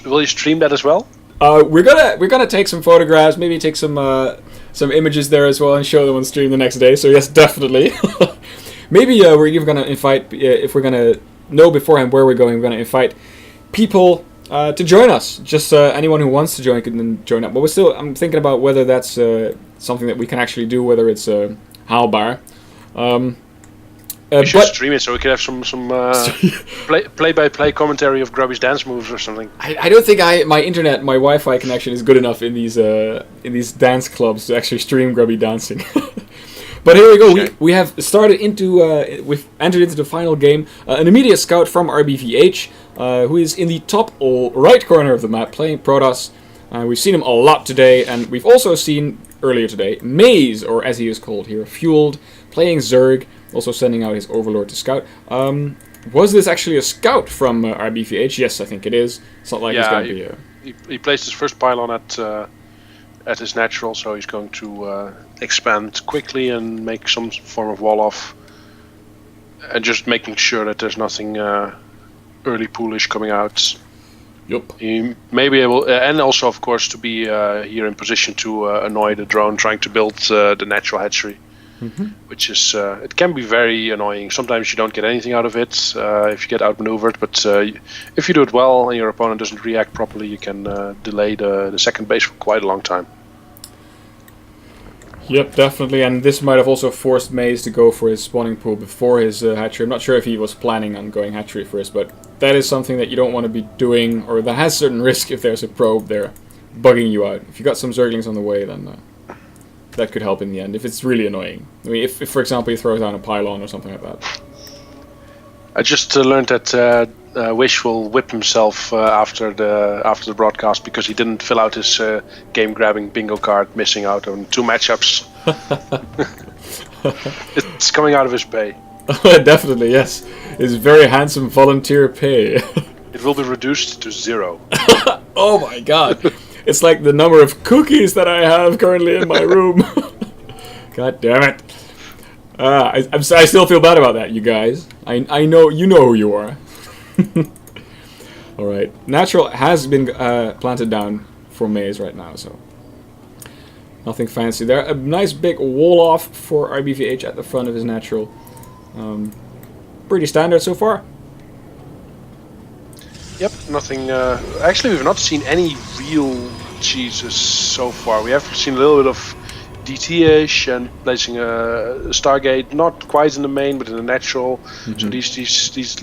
will you stream that as well? We're gonna take some photographs, maybe take some images there as well, and show them on stream the next day. So yes, definitely. Maybe we're even gonna invite, if we're gonna know beforehand where we're going, we're gonna invite people to join us. Just anyone who wants to join can then join up. But I'm thinking about whether that's something that we can actually do, whether it's haalbaar. We should stream it so we can have some play-by-play commentary of Grubby's dance moves or something. I don't think my Wi-Fi connection is good enough in these dance clubs to actually stream Grubby dancing. But here we go. Okay. We have started we've entered into the final game. An immediate scout from Rbvh, who is in the top right corner of the map playing Protoss. We've seen him a lot today, and we've also seen earlier today MaZe, or as he is called here, Fueled, playing Zerg. Also sending out his Overlord to scout. Was this actually a scout from Rbvh? Yes, I think it is. It's not like it's going to be a... He placed his first pylon at his natural, so he's going to expand quickly and make some form of wall off. And just making sure that there's nothing early poolish coming out. Yep. He may be able... and also, of course, to be here in position to annoy the drone trying to build the natural hatchery. Mm-hmm. Which is it can be very annoying. Sometimes you don't get anything out of it if you get outmaneuvered, but if you do it well and your opponent doesn't react properly, you can delay the second base for quite a long time. Yep, definitely, and this might have also forced MaZe to go for his spawning pool before his hatchery. I'm not sure if he was planning on going hatchery first, but that is something that you don't want to be doing, or that has certain risk if there's a probe there bugging you out. If you got some Zerglings on the way, then that could help in the end, if it's really annoying. I mean, if for example, he throws down a pylon or something like that. I just learned that Wish will whip himself after the broadcast because he didn't fill out his game-grabbing bingo card, missing out on 2 matchups. It's coming out of his pay. Definitely, yes. His very handsome volunteer pay. It will be reduced to 0. Oh my god. It's like the number of cookies that I have currently in my room. God damn it. I still feel bad about that, you guys. I know, you know who you are. Alright. Natural has been planted down for MaZe right now, so nothing fancy there. A nice big wall off for Rbvh at the front of his natural. Pretty standard so far. Yep, nothing. Actually, we've not seen any real cheeses so far. We have seen a little bit of DT-ish and placing a Stargate, not quite in the main, but in the natural. Mm-hmm. So these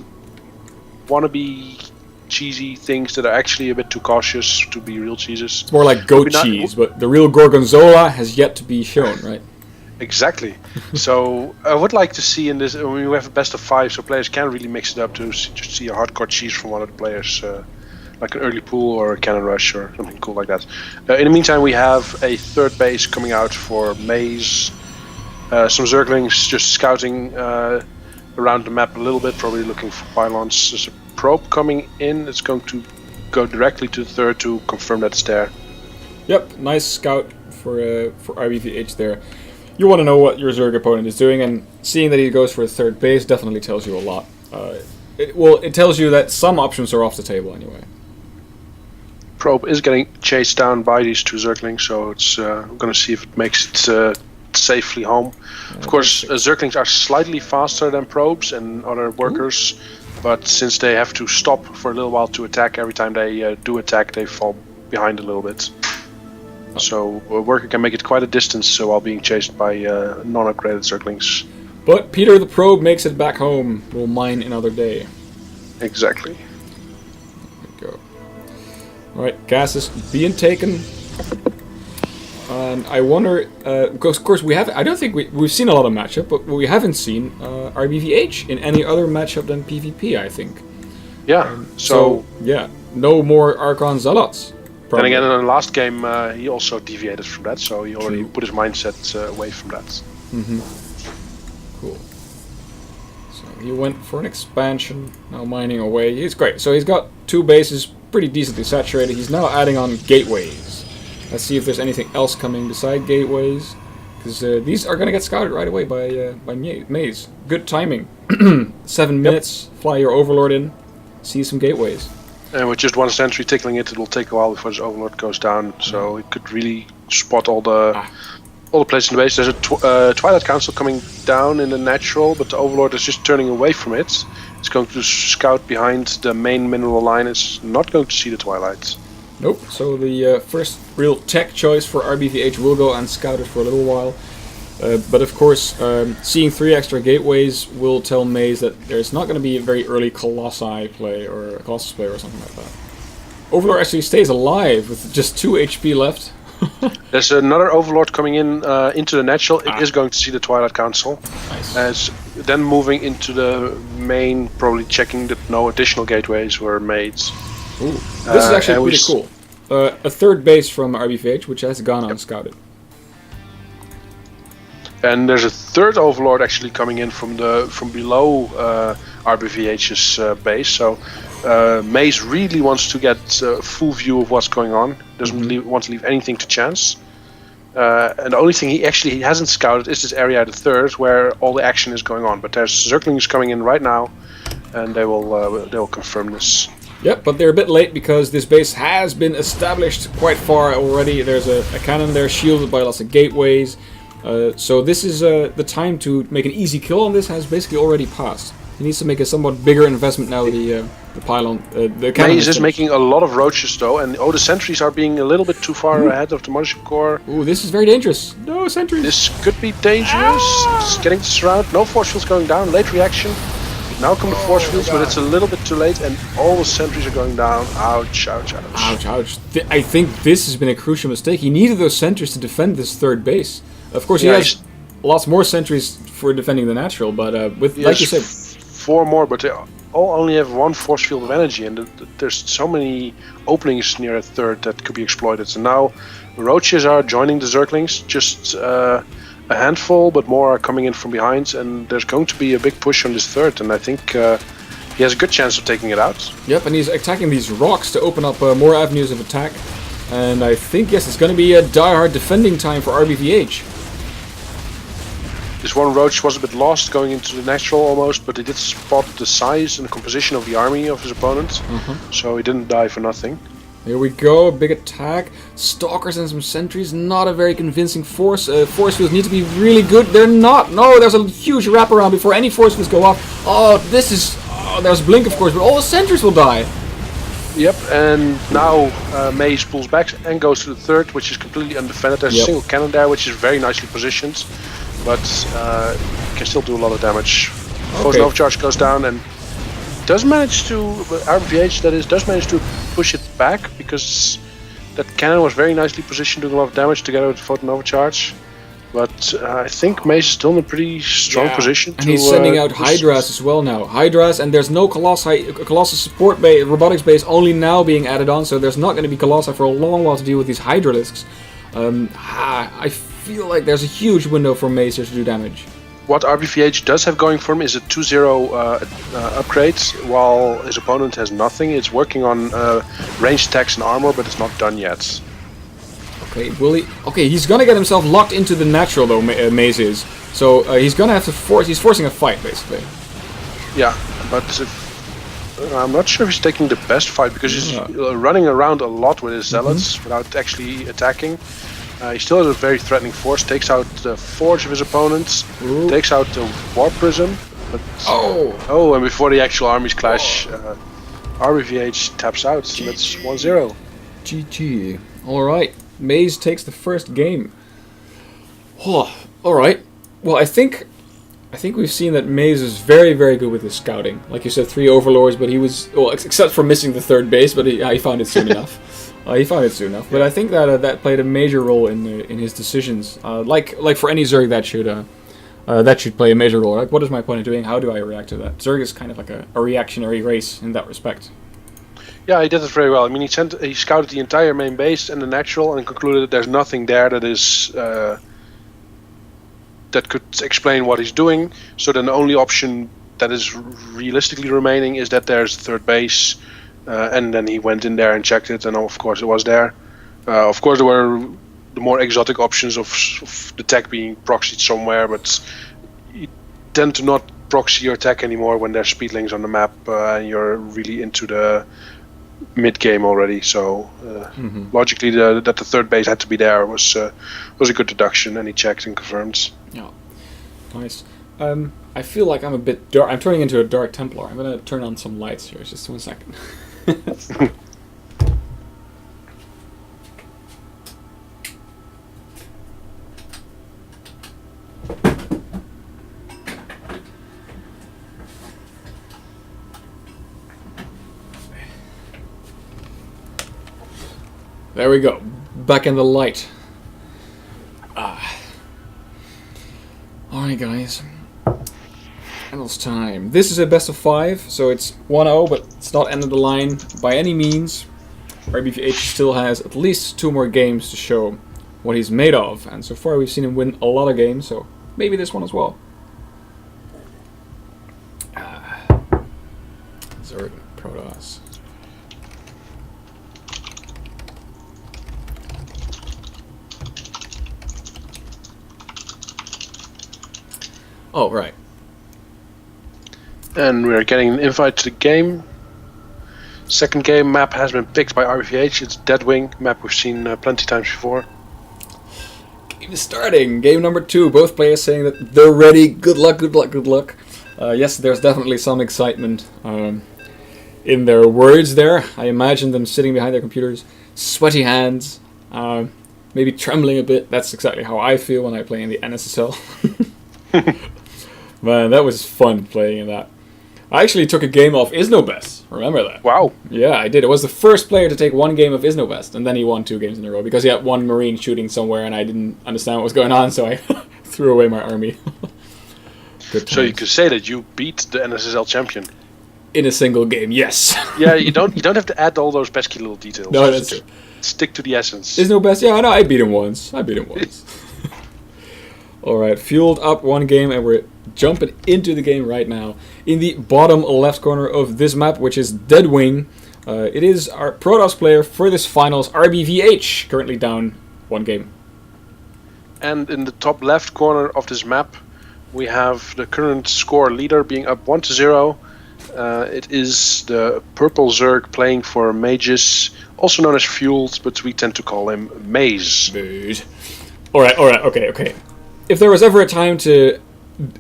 wannabe cheesy things that are actually a bit too cautious to be real cheeses. It's more like goat cheese, but the real Gorgonzola has yet to be shown, right? Exactly. So I would like to see in this. I mean, we have a best of 5, so players can really mix it up to just see a hardcore cheese from one of the players, like an early pool or a cannon rush or something cool like that. In the meantime, we have a third base coming out for MaZe. Some Zerglings just scouting around the map a little bit, probably looking for pylons. There's a probe coming in. It's going to go directly to the third to confirm that it's there. Yep, nice scout for Rbvh there. You want to know what your Zerg opponent is doing, and seeing that he goes for a third base definitely tells you a lot. It tells you that some options are off the table anyway. Probe is getting chased down by these 2 Zerglings, so it's I'm going to see if it makes it safely home. Yeah, of course, Zerglings are slightly faster than probes and other workers, but since they have to stop for a little while to attack, every time they do attack, they fall behind a little bit. So a worker can make it quite a distance while being chased by non-upgraded Zerglings. But Peter the Probe makes it back home. We'll mine another day. Exactly. There we go. Alright, gas is being taken. And I wonder, because of course we have, I don't think we've seen a lot of matchup, but we haven't seen Rbvh in any other matchup than PvP, I think. Yeah, so yeah, no more Archon Zealots. And again, in the last game, he also deviated from that, so he already put his mindset away from that. Mm-hmm. Cool. So he went for an expansion, now mining away. He's great. So he's got 2 bases, pretty decently saturated. He's now adding on gateways. Let's see if there's anything else coming beside gateways, because these are going to get scouted right away by MaZe. Good timing. 7 minutes, fly your Overlord in, see some gateways. And with just one sentry tickling it, it will take a while before this Overlord goes down. So it could really spot all the places in the base. There's a Twilight Council coming down in the natural, but the Overlord is just turning away from it. It's going to scout behind the main mineral line. It's not going to see the Twilight. Nope. So the first real tech choice for Rbvh will go unscouted for a little while. But of course, seeing 3 extra gateways will tell MaZe that there's not going to be a very early Colossi play or a Colossus play or something like that. Overlord actually stays alive with just 2 HP left. There's another Overlord coming in into the natural. It is going to see the Twilight Council. Nice. As then moving into the main, probably checking that no additional gateways were made. Ooh, this is actually pretty cool. A third base from Rbvh, which has gone unscouted. And there's a third Overlord actually coming in from below Rbvh's base. So MaZe really wants to get a full view of what's going on. Doesn't want to leave anything to chance. And the only thing he hasn't scouted is this area at the third, where all the action is going on. But there's Zerglings coming in right now, and they will confirm this. Yep, but they're a bit late because this base has been established quite far already. There's a cannon there shielded by lots of gateways. So this is the time to make an easy kill on this has basically already passed. He needs to make a somewhat bigger investment now. The pylon, the cannon. Maze is making a lot of roaches though, and the sentries are being a little bit too far ahead of the mothership core. Ooh, this is very dangerous. No sentries. This could be dangerous. It's getting surrounded. No force fields going down. Late reaction. Now come the force fields, but it's a little bit too late, and all the sentries are going down. Ouch! Ouch! Ouch! Ouch! Ouch! I think this has been a crucial mistake. He needed those sentries to defend this third base. Of course, he has lots more sentries for defending the natural, but with like you said, 4 more, but they all only have 1 force field of energy, and there's so many openings near a third that could be exploited. So now roaches are joining the Zerglings, just a handful, but more are coming in from behind, and there's going to be a big push on this third, and I think he has a good chance of taking it out. Yep, and he's attacking these rocks to open up more avenues of attack, and I think, yes, it's going to be a die-hard defending time for Rbvh. This one roach was a bit lost going into the natural almost, but he did spot the size and the composition of the army of his opponent, so he didn't die for nothing. Here we go, a big attack. Stalkers and some sentries, not a very convincing force. Force fields need to be really good. They're not. No, there's a huge wraparound before any force fields go off. Oh, this is... Oh, there's Blink, of course, but all the sentries will die. Yep, and now MaZe pulls back and goes to the third, which is completely undefended. There's a single cannon there, which is very nicely positioned, but can still do a lot of damage. Force Nova Charge goes down and does manage to, Rbvh that is, does manage to push it back, because that cannon was very nicely positioned, doing a lot of damage together with Photon Overcharge. But I think MaZe is still in a pretty strong position. And he's sending out Hydras as well now. Hydras, and there's no Colossus support base, robotics base only now being added on, so there's not going to be Colossi for a long while to deal with these Hydralisks. I feel like there's a huge window for MaZe to do damage. What Rbvh does have going for him is a 2-0 upgrade, while his opponent has nothing. It's working on ranged attacks and armor, but it's not done yet. Okay, will he? Okay, he's gonna get himself locked into the natural though. MaZe is, so he's gonna have to force. He's forcing a fight basically. Yeah, but I'm not sure if he's taking the best fight, because he's running around a lot with his zealots without actually attacking. He still has a very threatening force. Takes out the forge of his opponents. Takes out the war prism. But and before the actual armies clash, Rbvh taps out. So that's 1-0. GG. All right. MaZe takes the first game. Oh, all right. Well, I think we've seen that MaZe is very, very good with his scouting. Like you said, 3 overlords, but he was except for missing the third base, but he found it soon enough. He found it soon enough. But I think that that played a major role in his decisions. Like for any Zerg, that should play a major role. Like, what is my opponent doing? How do I react to that? Zerg is kind of like a reactionary race in that respect. Yeah, he did it very well. I mean, he scouted the entire main base and the natural, and concluded that there's nothing there that is that could explain what he's doing. So then the only option that is realistically remaining is that there's third base, and then he went in there and checked it, and of course it was there. Of course, there were the more exotic options of the tech being proxied somewhere, but you tend to not proxy your tech anymore when there's speedlings on the map, and you're really into the mid-game already. So logically, that the third base had to be there was a good deduction, and he checked and confirmed. Yeah, nice. I feel like I'm a bit dark. I'm turning into a Dark Templar. I'm gonna turn on some lights here. Just 1 second. There we go. Back in the light. Alright, guys. Finals time. This is a best of 5, so it's 1-0, but it's not end of the line by any means. Rbvh still has at least 2 more games to show what he's made of, and so far we've seen him win a lot of games, so maybe this one as well. Zerg Protoss. Oh, right. And we're getting an invite to the game. Second game map has been picked by Rbvh. It's Deadwing map we've seen plenty times before. Game is starting. Game number 2. Both players saying that they're ready. Good luck, good luck, good luck. Yes, there's definitely some excitement in their words there. I imagine them sitting behind their computers, sweaty hands, maybe trembling a bit. That's exactly how I feel when I play in the NSSL. Man, that was fun playing in that. I actually took a game off Isnobest. Remember that? Wow. Yeah, I did. I was the first player to take 1 game of Isnobest, and then he won 2 games in a row because he had 1 Marine shooting somewhere, and I didn't understand what was going on, so I threw away my army. So you could say that you beat the NSSL champion in a single game. Yes. Yeah, you don't have to add all those pesky little details. No, that's true. Stick to the essence. Isnobest. Yeah, I know. I beat him once. Alright, fueled up 1 game, and we're jumping into the game right now. In the bottom left corner of this map, which is Deadwing, it is our Protoss player for this finals, Rbvh, currently down 1 game. And in the top left corner of this map, we have the current score leader being up 1-0. It is the purple Zerg playing for Maegis, also known as Fueled, but we tend to call him MaZe. Alright, okay. If there was ever a time to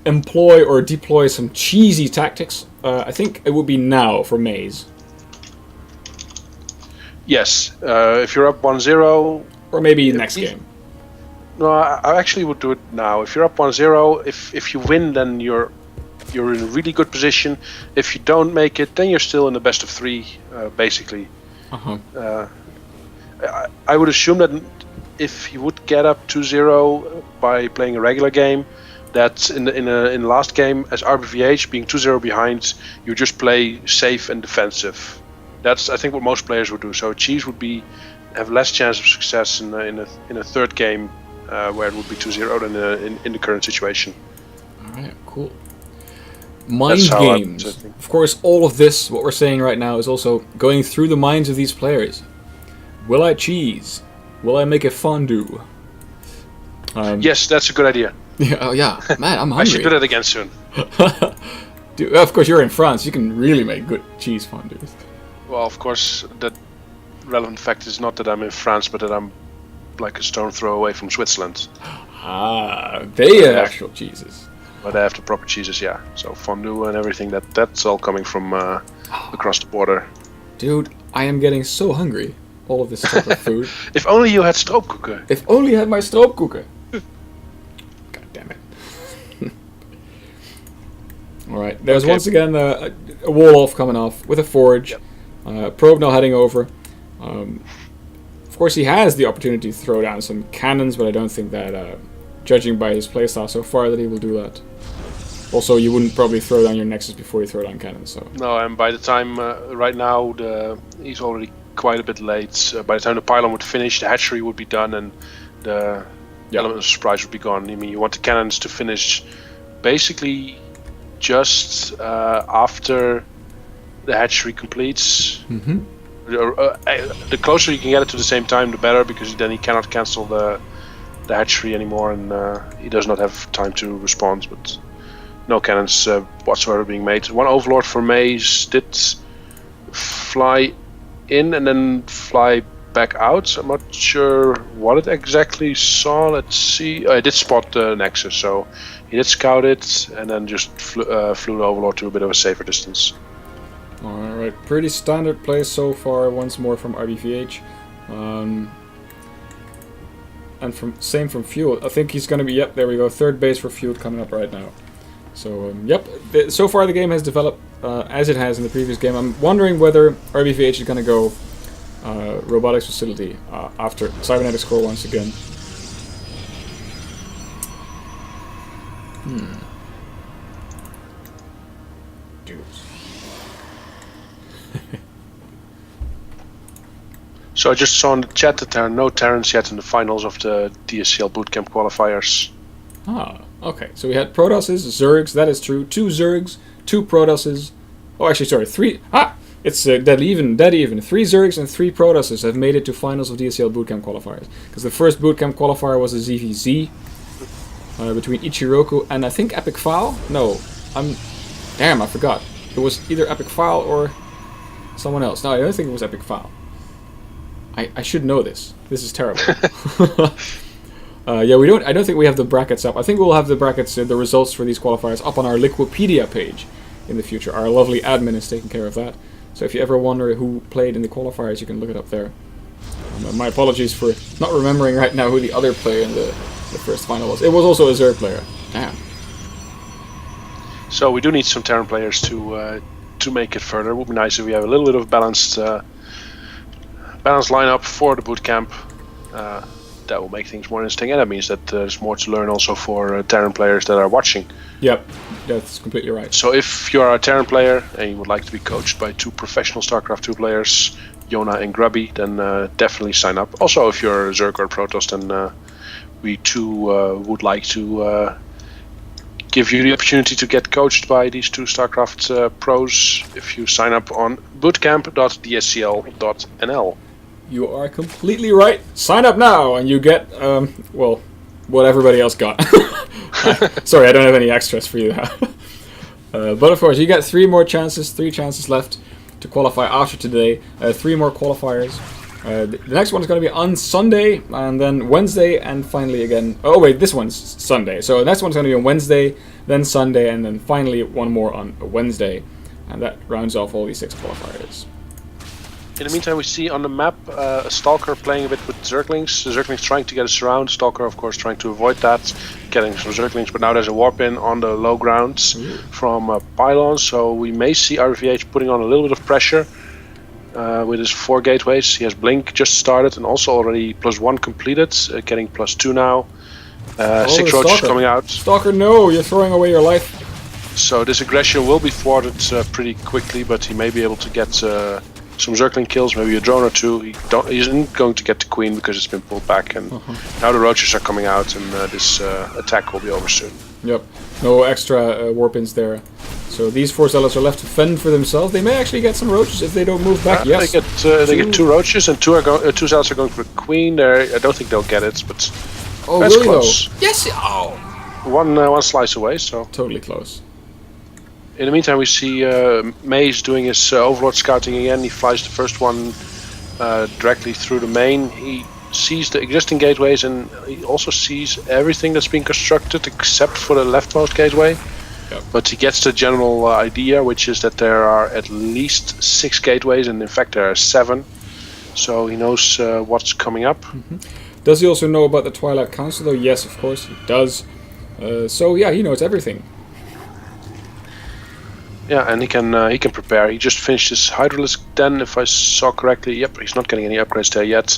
employ or deploy some cheesy tactics, I think it would be now for MaZe. Yes, if you're up 1-0... Or maybe next game. No, I actually would do it now. If you're up 1-0, if you win, then you're in a really good position. If you don't make it, then you're still in the best of 3, basically. I would assume that if you would get up 2-0 by playing a regular game, that in the last game, as Rbvh being 2-0 behind, you just play safe and defensive. That's, I think, what most players would do. So Cheese would have less chance of success in a third game where it would be 2-0 than in the current situation. Alright, cool. Mind games. Of course, all of this, what we're saying right now, is also going through the minds of these players. Will I cheese? Will I make a fondue? Yes, that's a good idea. Yeah, man, I'm hungry. I should do that again soon. Dude, of course, you're in France. You can really make good cheese fondues. Well, of course, the relevant fact is not that I'm in France, but that I'm like a stone throw away from Switzerland. They have actual cheeses. But they have the proper cheeses, yeah. So fondue and everything, that's all coming from across the border. Dude, I am getting so hungry. All of this type of food. If only you had stroopkoeken. If only I had my stroopkoeken. God damn it. Alright, there's once again a wall off coming off with a forge. Yep. Probe now heading over. Of course, he has the opportunity to throw down some cannons, but I don't think that, judging by his playstyle so far, that he will do that. Also, you wouldn't probably throw down your Nexus before you throw down cannons, so... No, and by the time, right now, he's already quite a bit late. By the time the pylon would finish, the hatchery would be done, and the element of surprise would be gone. I mean, you want the cannons to finish basically just after the hatchery completes. The closer you can get it to the same time, the better, because then he cannot cancel the hatchery anymore, and he does not have time to respond. But no cannons whatsoever being made. One overlord for MaZe did fly in and then fly back out. I'm not sure what it exactly saw. Let's see. I did spot the Nexus, so he did scout it and then just flew the Overlord to a bit of a safer distance. Alright, pretty standard play so far, once more from Rbvh. And same from Fuel. I think he's going to be, yep, there we go, third base for Fuel coming up right now. So, yep, so far the game has developed as it has in the previous game. I'm wondering whether Rbvh is going to go Robotics Facility after Cybernetics Core once again. So I just saw in the chat that there are no Terrans yet in the finals of the DSCL Bootcamp qualifiers. Ah, okay. So we had Protosses, Zergs, that is true. 2 Zergs, 2 Protosses. Oh, actually, sorry, 3. It's dead even. 3 Zergs and 3 Protosses have made it to finals of DSCL Bootcamp qualifiers. Because the first Bootcamp qualifier was a ZVZ between Ichiroku and I think Epic Foul. No, damn, I forgot. It was either Epic Foul or someone else. No, I don't think it was Epic Foul. I should know this. This is terrible. Yeah, I don't think we have the brackets up. I think we'll have the brackets, the results for these qualifiers up on our Liquipedia page in the future. Our lovely admin is taking care of that. So if you ever wonder who played in the qualifiers, you can look it up there. My apologies for not remembering right now who the other player in the first final was. It was also a Zerg player. Damn. So we do need some Terran players to make it further. It would be nice if we have a little bit of balanced lineup for the bootcamp. That will make things more interesting, and that means that there's more to learn also for Terran players that are watching. Yep, that's completely right. So if you are a Terran player and you would like to be coached by 2 professional Starcraft 2 players, Yona and Grubby, then definitely sign up. Also, if you're a Zerg or Protoss, then we too would like to give you the opportunity to get coached by these 2 Starcraft pros if you sign up on bootcamp.dscl.nl. You are completely right. Sign up now and you get, well, what everybody else got. Sorry, I don't have any extras for you. But of course, you get 3 chances left to qualify after today. 3 more qualifiers. The next one is going to be on Sunday, and then Wednesday, and finally again... Oh wait, this one's Sunday. So the next one's going to be on Wednesday, then Sunday, and then finally one more on Wednesday. And that rounds off all these 6 qualifiers. In the meantime, we see on the map a Stalker playing a bit with Zerglings. The Zerglings trying to get a surround. Stalker, of course, trying to avoid that, getting some Zerglings. But now there's a warp in on the low grounds from Pylon, so we may see Rbvh putting on a little bit of pressure with his 4 gateways. He has Blink just started and also already +1 completed, getting +2 now. 6 roaches coming out. Stalker, no, you're throwing away your life. So this aggression will be thwarted pretty quickly, but he may be able to get some Zergling kills, maybe a drone or 2. He isn't going to get the Queen because it's been pulled back, and now the roaches are coming out, and this attack will be over soon. Yep, no extra warp-ins there. So these 4 zealots are left to fend for themselves. They may actually get some roaches if they don't move back. Yes, they get 2 roaches, and 2 zealots are going for the Queen. I don't think they'll get it, but that's really close. Though? Yes. Oh, one slice away. So totally close. In the meantime, we see MaZe doing his Overlord scouting again. He flies the first one directly through the main. He sees the existing gateways, and he also sees everything that's being constructed except for the leftmost gateway. Yep. But he gets the general idea, which is that there are at least 6 gateways, and in fact there are 7. So he knows what's coming up. Does he also know about the Twilight Council, though? Yes, of course he does. So yeah, he knows everything. Yeah, and he can prepare. He just finished his Hydralisk den, if I saw correctly. Yep, he's not getting any upgrades there yet.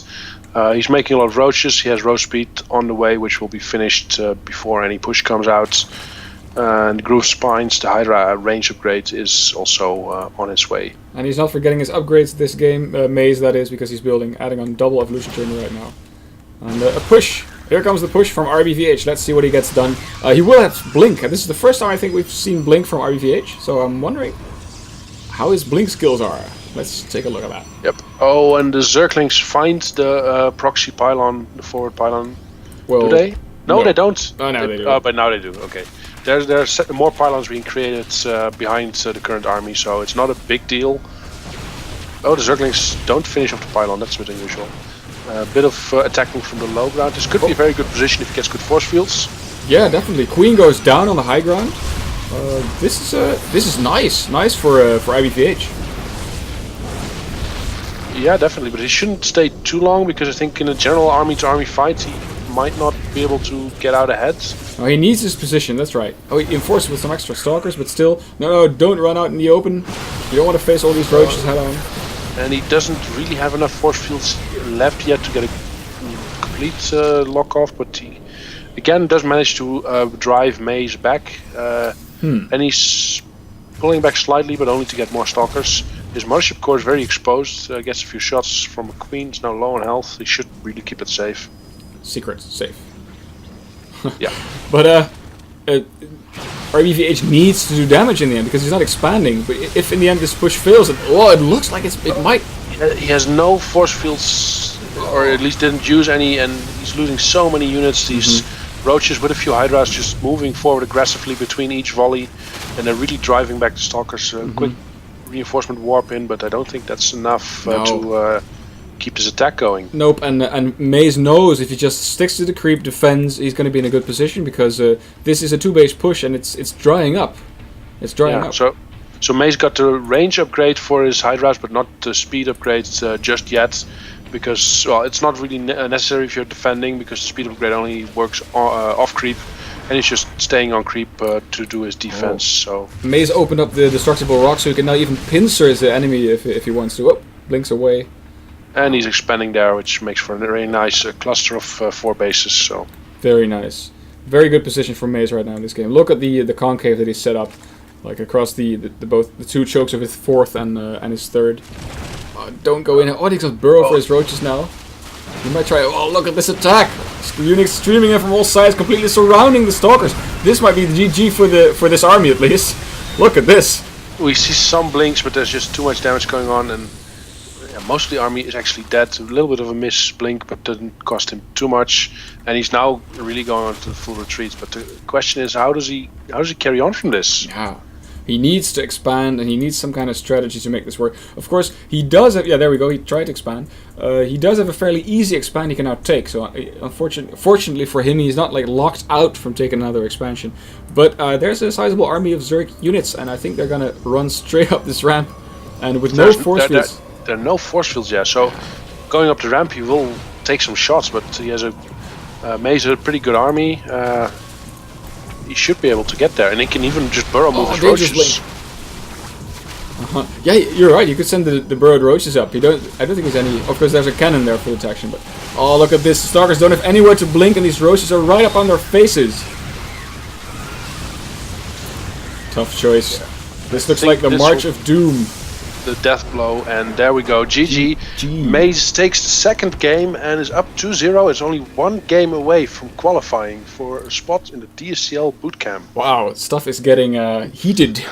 He's making a lot of roaches. He has roach speed on the way, which will be finished before any push comes out. And Groove Spines, the Hydra range upgrade, is also on its way. And he's not forgetting his upgrades this game, MaZe that is, because he's adding on double evolution journey right now. And a push. Here comes the push from Rbvh. Let's see what he gets done. He will have Blink. This is the first time I think we've seen Blink from Rbvh, so I'm wondering how his Blink skills are. Let's take a look at that. Yep. Oh, and the Zerglings find the proxy pylon, the forward pylon. Well, do they? No, they don't. Oh, now they do. Oh, but now they do. Okay. There's more pylons being created behind the current army, so it's not a big deal. Oh, the Zerglings don't finish off the pylon. That's a bit unusual. A bit of attacking from the low ground. This could be a very good position if he gets good force fields. Yeah, definitely. Queen goes down on the high ground. This is nice for Rbvh. Yeah, definitely, but he shouldn't stay too long because I think in a general army-to-army fight he might not be able to get out ahead. Oh, he needs his position, that's right. Oh, he enforced with some extra stalkers, but still, no, don't run out in the open. You don't want to face all these roaches head on. And he doesn't really have enough force fields left yet to get a complete lock off, but he again does manage to drive MaZe back. And he's pulling back slightly, but only to get more stalkers. His mothership core is very exposed, gets a few shots from a queen, is now low on health. He should really keep it safe. Secret, safe. Yeah. But Rbvh needs to do damage in the end because he's not expanding. But if in the end this push fails, it looks like it might. He has no force fields, or at least didn't use any, and he's losing so many units. These roaches with a few hydras just moving forward aggressively between each volley, and they're really driving back the stalkers. Quick reinforcement warp in, but I don't think that's enough to keep this attack going. Nope, and MaZe knows if he just sticks to the creep, defends, he's going to be in a good position because this is a 2-base push and it's drying up. It's drying up. So MaZe got the range upgrade for his hydras, but not the speed upgrade just yet, because it's not really necessary if you're defending, because the speed upgrade only works off creep, and he's just staying on creep to do his defense. So MaZe opened up the destructible rock, so he can now even pincer his enemy if he wants to. Oh, blinks away. And he's expanding there, which makes for a very nice cluster of 4 bases. So very nice, very good position for MaZe right now in this game. Look at the concave that he set up, like across the both the 2 chokes of his 4th and his 3rd. Don't go in. Oh, he's got burrow for his roaches now. He might try. Oh, look at this attack! Unix streaming in from all sides, completely surrounding the stalkers. This might be the GG for this army at least. Look at this. We see some blinks, but there's just too much damage going on, and most of the army is actually dead. A little bit of a miss blink, but didn't cost him too much. And he's now really going on to the full retreat. But the question is, how does he carry on from this? Yeah. He needs to expand, and he needs some kind of strategy to make this work. Of course, he does have... Yeah, there we go. He tried to expand. He does have a fairly easy expand he can now take. So, fortunately for him, he's not like locked out from taking another expansion. But there's a sizable army of Zerg units, and I think they're going to run straight up this ramp. And with no force fields... There are no force fields yet, so going up the ramp, he will take some shots. But he has MaZe a pretty good army. He should be able to get there, and he can even just burrow move his roaches. Yeah, you're right. You could send the burrowed roaches up. I don't think there's any. Of course, there's a cannon there for detection, but oh, look at this! The stalkers don't have anywhere to blink, and these roaches are right up on their faces. Tough choice. Yeah. This looks like the March of Doom. The death blow, and there we go. GG. MaZe takes the 2nd game and is up 2-0. It's only 1 game away from qualifying for a spot in the DSCL Bootcamp. Wow, stuff is getting heated.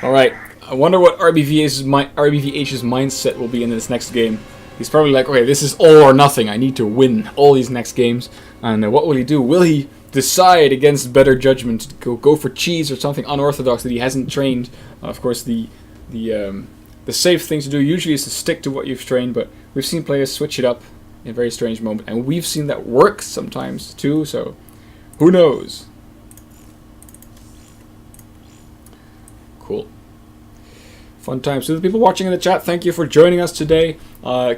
Alright, I wonder what Rbvh's mindset will be in this next game. He's probably like, okay, this is all or nothing. I need to win all these next games. And what will he do? Will he decide against better judgment to go for cheese or something unorthodox that he hasn't trained? Of course, the safe thing to do usually is to stick to what you've trained, but we've seen players switch it up in a very strange moment, and we've seen that work sometimes too, so who knows? Cool. Fun times. To the people watching in the chat, thank you for joining us today.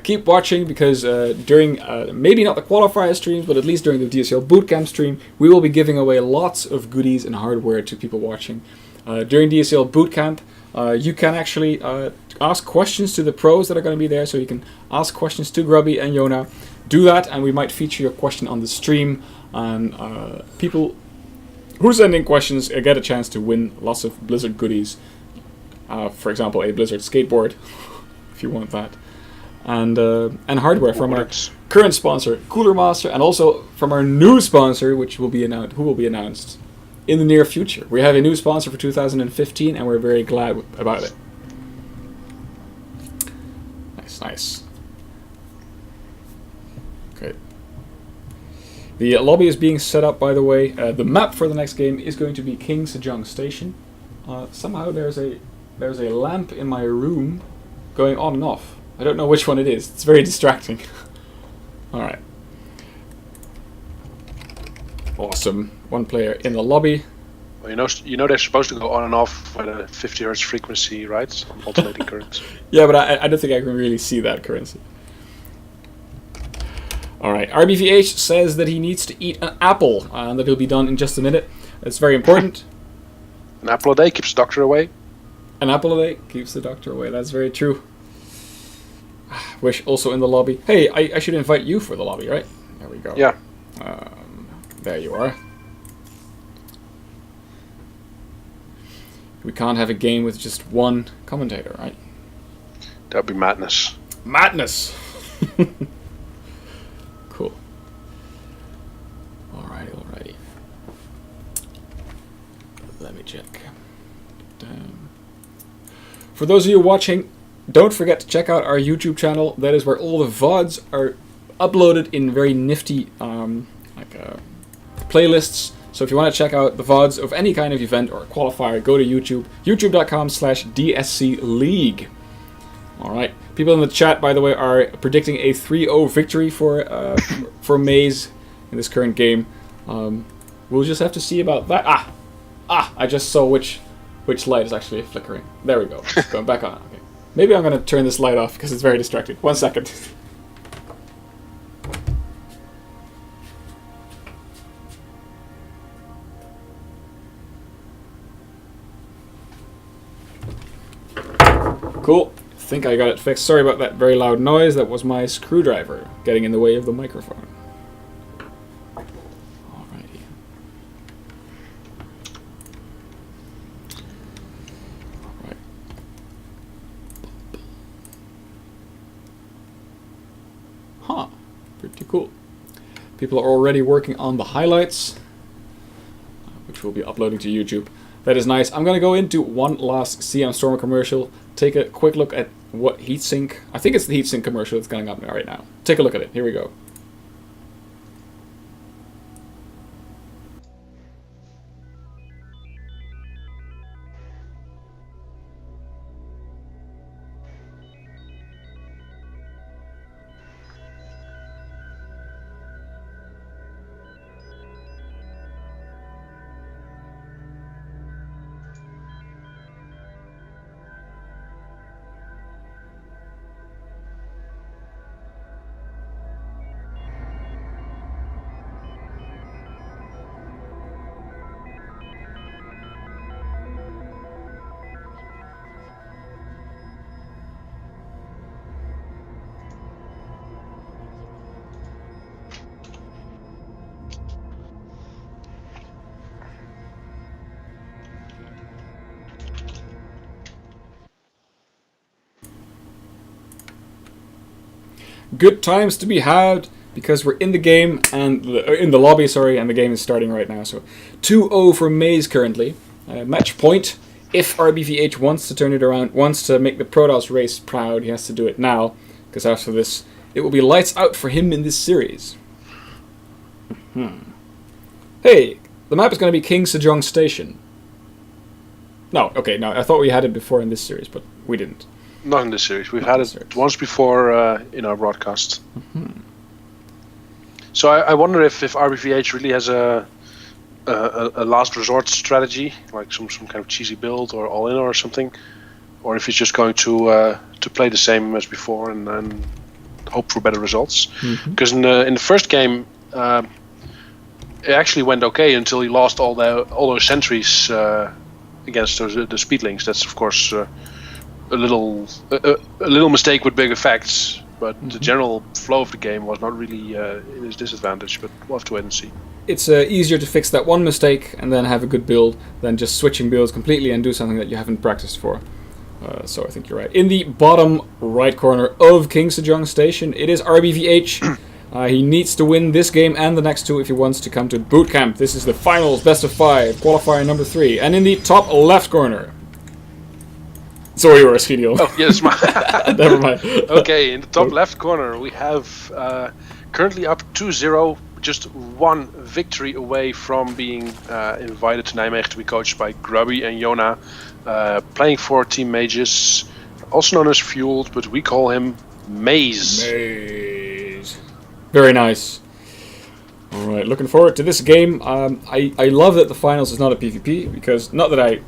Keep watching, because during, maybe not the qualifier streams, but at least during the DSCL Bootcamp stream, we will be giving away lots of goodies and hardware to people watching. During DSCL Bootcamp, you can actually ask questions to the pros that are going to be there, so you can ask questions to Grubby and Yona. Do that, and we might feature your question on the stream, and people who send in questions get a chance to win lots of Blizzard goodies. For example, a Blizzard skateboard, if you want that, and hardware from our current sponsor, Cooler Master, and also from our new sponsor, who will be announced in the near future. We have a new sponsor for 2015, and we're very glad about it. Nice. Great. The lobby is being set up, by the way. The map for the next game is going to be King Sejong Station. Somehow there's a lamp in my room going on and off. I don't know which one it is. It's very distracting. Alright. Awesome. One player in the lobby. Well, you know they're supposed to go on and off with a 50 Hz frequency, right? Alternating currents. Yeah, but I don't think I can really see that currency. Alright, Rbvh says that he needs to eat an apple, and that he'll be done in just a minute. It's very important. An apple a day keeps the doctor away. An apple a day keeps the doctor away, that's very true. Wish also in the lobby. Hey, I should invite you for the lobby, right? There we go. Yeah. There you are. We can't have a game with just one commentator, right? That'd be madness. Madness! Cool. Alrighty. Let me check. For those of you watching, don't forget to check out our YouTube channel. That is where all the VODs are uploaded in very nifty playlists. So if you want to check out the VODs of any kind of event or qualifier, go to YouTube. youtube.com/DSCLeague. Alright. People in the chat, by the way, are predicting a 3-0 victory for MaZe in this current game. We'll just have to see about that. I just saw which light is actually flickering. There we go. It's going back on. Okay. Maybe I'm going to turn this light off because it's very distracting. 1 second. Cool. I think I got it fixed. Sorry about that very loud noise. That was my screwdriver getting in the way of the microphone. Alrighty. Alright. Huh. Pretty cool. People are already working on the highlights, which we'll be uploading to YouTube. That is nice. I'm going to go into one last CM Stormer commercial. Take a quick look at what heatsink. I think it's the heatsink commercial that's going up right now. Take a look at it. Here we go. Good times to be had because we're in the game and in the lobby, sorry, and the game is starting right now. So 2-0 for MaZe currently. Match point. If Rbvh wants to turn it around, wants to make the Protoss race proud, he has to do it now, because after this, it will be lights out for him in this series. Hey, the map is going to be King Sejong Station. No, okay, no, I thought we had it before in this series, but we didn't. Not in this series. We've had it once before in our broadcast. So I wonder if Rbvh really has a last resort strategy, like some kind of cheesy build or all in or something, or if he's just going to play the same as before and hope for better results. Because in the first game, it actually went okay until he lost all those sentries against the speedlings. That's of course a little mistake with big effects, but the general flow of the game was not really in his disadvantage. But we'll have to wait and see. It's easier to fix that one mistake and then have a good build than just switching builds completely and do something that you haven't practiced for. So I think you're right. In the bottom right corner of King Sejong Station, it is Rbvh. He needs to win this game and the next two if he wants to come to Bootcamp. This is the finals, best of 5, qualifier number 3. And in the top left corner... Sorry, yours, Gideon. Oh, yes, Never mind. Okay, in the top left corner, we have currently up 2-0, just one victory away from being invited to Nijmegen to be coached by Grubby and Jona, playing for Team Maegis, also known as Fueled, but we call him MaZe. MaZe. Very nice. Alright, looking forward to this game. I love that the finals is not a PvP, because not that I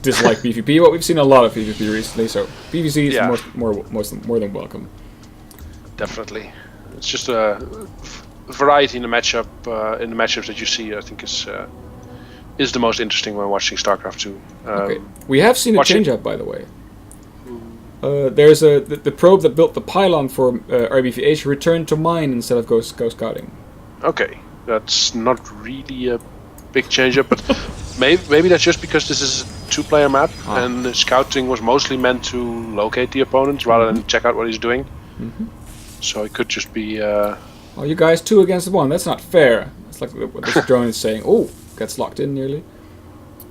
dislike PvP, but we've seen a lot of PvP recently, so PvC is more than welcome. Definitely. It's just a variety in the matchup, in the matchups that you see. I think is the most interesting when watching Starcraft 2. Okay. We have seen a change up, by the way. There's the probe that built the pylon for Rbvh returned to mine instead of go scouting. Okay, that's not really a big change up, but maybe that's just because this is a 2-player map and the scouting was mostly meant to locate the opponent rather than check out what he's doing. So it could just be. Oh, you guys 2 against 1. That's not fair. That's like what this drone is saying. Oh, gets locked in nearly.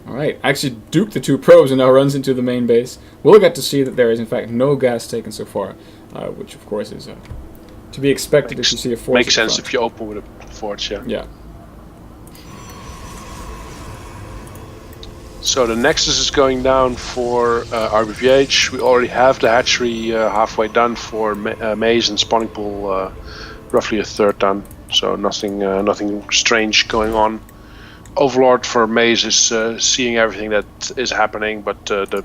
Alright, actually duped the 2 probes and now runs into the main base. We'll get to see that there is in fact no gas taken so far, which of course is to be expected if you see a forge. Makes sense if you open with a forge, yeah. Yeah. So the Nexus is going down for Rbvh. We already have the hatchery halfway done for MaZe and spawning pool, roughly a third done. So nothing strange going on. Overlord for MaZe is seeing everything that is happening, but the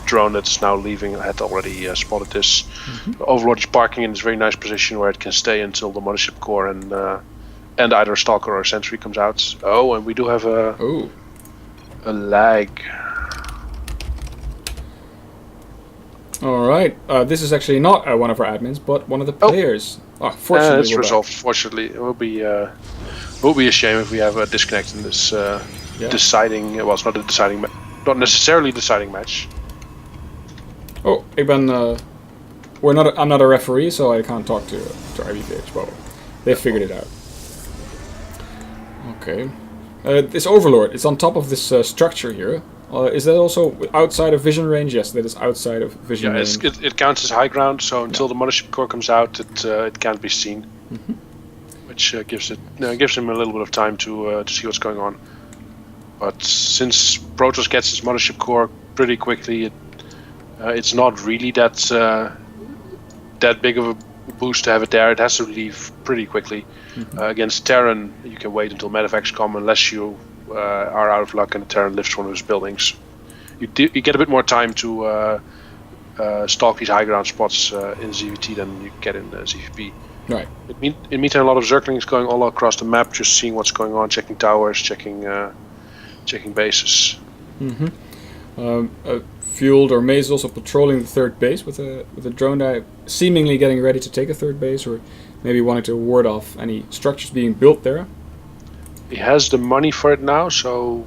drone that's now leaving had already spotted this. The Overlord is parking in this very nice position where it can stay until the mothership core and either a Stalker or a Sentry comes out. Oh, and we do have a lag. Alright, this is actually not one of our admins, but one of the players. Oh, fortunately, it's resolved. Fortunately, it will be a shame if we have a disconnect in this deciding. Well, it's not a deciding, not necessarily deciding match. Oh, I'm not a referee, so I can't talk to Rbvh. Well, they figured it out. Okay, this Overlord. It's on top of this structure here. Is that also outside of vision range? Yes, that is outside of vision range. Yeah, it counts as high ground, so until the mothership core comes out, it can't be seen. Which gives him a little bit of time to see what's going on. But since Protoss gets his mothership core pretty quickly, it's not really that big of a boost to have it there. It has to leave pretty quickly. Against Terran, you can wait until medevac's come unless you are out of luck and the Terran lifts one of his buildings. You get a bit more time to stalk these high ground spots in ZVT than you get in ZVP. Right. In the meantime, a lot of Zerglings going all across the map, just seeing what's going on, checking towers, checking bases. Fueled or MaZe also patrolling the third base with a drone guy, seemingly getting ready to take a third base, or maybe wanting to ward off any structures being built there. He has the money for it now, so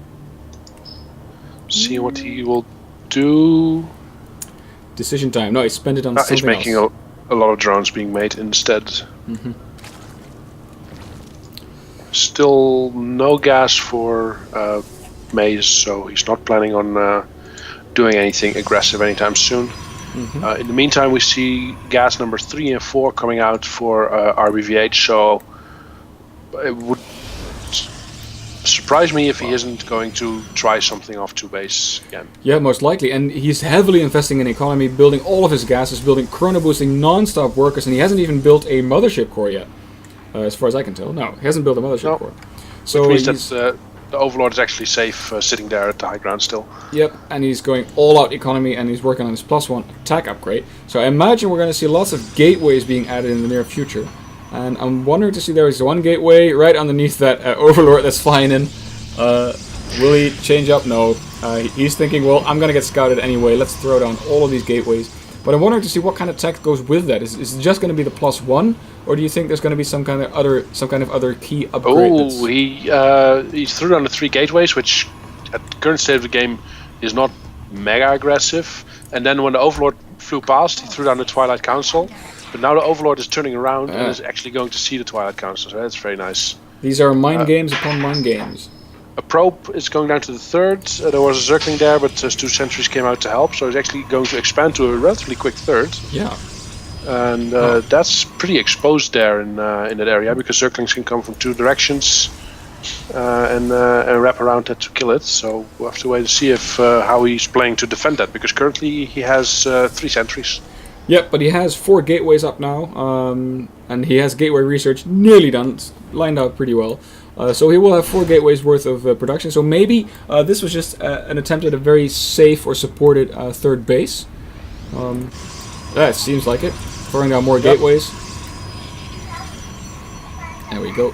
see what he will do. Decision time. No, he spent it on something he's making else. a lot of drones being made instead. Still no gas for MaZe, so he's not planning on doing anything aggressive anytime soon. In the meantime, we see gas number 3 and 4 coming out for Rbvh, so it would surprise me if he isn't going to try something off 2 base again. Yeah, most likely, and he's heavily investing in economy, building all of his gases, building chrono boosting non-stop workers, and he hasn't even built a mothership core yet, as far as I can tell. No, he hasn't built a mothership core. So which means that the Overlord is actually safe sitting there at the high ground still. Yep, and he's going all out economy, and he's working on his +1 attack upgrade. So I imagine we're going to see lots of gateways being added in the near future. And I'm wondering to see, there is one gateway right underneath that Overlord that's flying in. Will he change up? No. He's thinking, well, I'm going to get scouted anyway. Let's throw down all of these gateways. But I'm wondering to see what kind of tech goes with that. Is it just going to be the +1, or do you think there's going to be some kind of other key upgrade? Oh, he threw down the 3 gateways, which at the current state of the game is not mega aggressive. And then when the Overlord flew past, he threw down the Twilight Council. But now the Overlord is turning around and is actually going to see the Twilight Council, so that's very nice. These are mind games upon mind games. A probe is going down to the 3rd. There was a Zergling there, but 2 sentries came out to help, so he's actually going to expand to a relatively quick 3rd. Yeah. And that's pretty exposed there in that area, because Zerglings can come from 2 directions and wrap around that to kill it. So we'll have to wait to see if how he's playing to defend that, because currently he has 3 sentries. Yep, but he has 4 gateways up now, and he has gateway research nearly done, it's lined out pretty well. So he will have 4 gateways worth of production. So maybe this was just an attempt at a very safe or supported third base. That seems like it. Throwing down more gateways. There we go.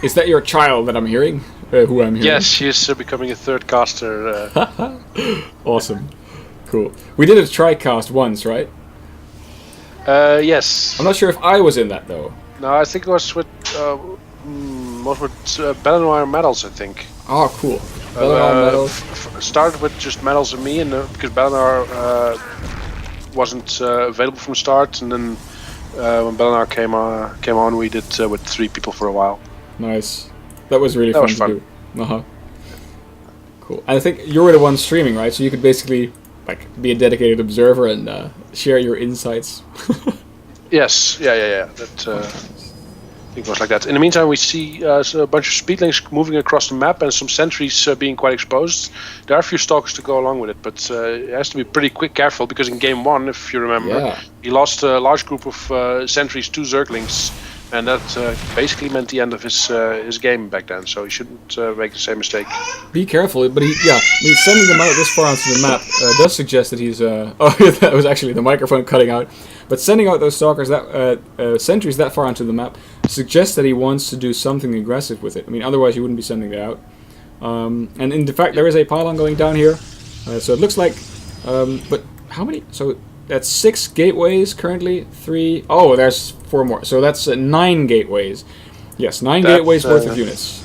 Is that your child that I'm hearing? Who I'm hearing? Yes, she is becoming a third caster. Awesome. Cool. We did a tri-cast once, right? Yes. I'm not sure if I was in that though. No, I think it was with Belenoir medals, I think. Oh, cool. Belenoir medals. Started with just medals and me, and because Belenoir wasn't available from the start, and then when Belenoir came on, we did with 3 people for a while. Nice. That was really fun to do. Cool. And I think you were the one streaming, right? So you could basically be a dedicated observer and share your insights. Yes. Yeah. That I think it was like that. In the meantime, we see a bunch of speedlings moving across the map and some sentries being quite exposed. There are a few stalkers to go along with it, but it has to be pretty careful, because in game 1, if you remember, he lost a large group of sentries to Zerglings, and that basically meant the end of his game back then. So he shouldn't make the same mistake. Be careful, but sending them out this far onto the map does suggest that he's. Oh, that was actually the microphone cutting out. But sending out those stalkers, sentries that far onto the map, suggests that he wants to do something aggressive with it. I mean, otherwise he wouldn't be sending it out. And in fact, there is a pylon going down here, so it looks like. But how many? So that's 6 gateways currently. 3. Oh, there's 4 more. So that's 9 gateways. Yes, 9 gateways worth of units.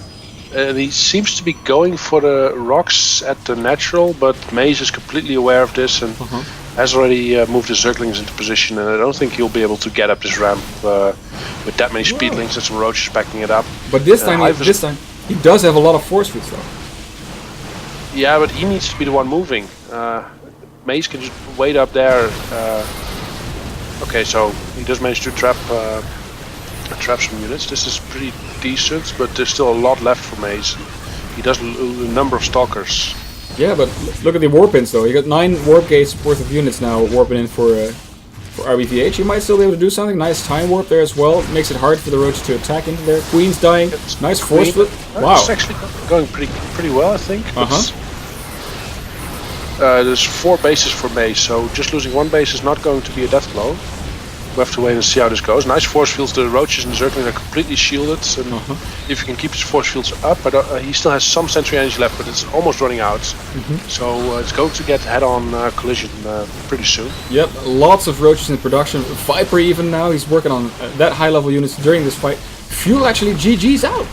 He seems to be going for the rocks at the natural, but MaZe is completely aware of this and has already moved his Zerglings into position, and I don't think he'll be able to get up this ramp with that many speedlings and some roaches backing it up. But this time he does have a lot of force fields though. Yeah, but he needs to be the one moving. MaZe can just wait up there. Okay, so he does manage to trap some units. This is pretty decent, but there's still a lot left for MaZe. He does lose a number of stalkers. Yeah, but look at the warp ins though. You got 9 warp gates worth of units now warping in for Rbvh. You might still be able to do something. Nice time warp there as well. Makes it hard for the roaches to attack into there. Queen's dying. Nice force flip. Wow. It's actually going pretty well, I think. There's 4 bases for MaZe, so just losing 1 base is not going to be a death blow. We'll have to wait and see how this goes. Nice force fields. The roaches and the Zerglings are completely shielded, and if you can keep his force fields up, but he still has some sentry energy left, but it's almost running out. So it's going to get head-on collision pretty soon. Yep, lots of roaches in production. Viper even now, he's working on that high-level units during this fight. Fuel actually GG's out.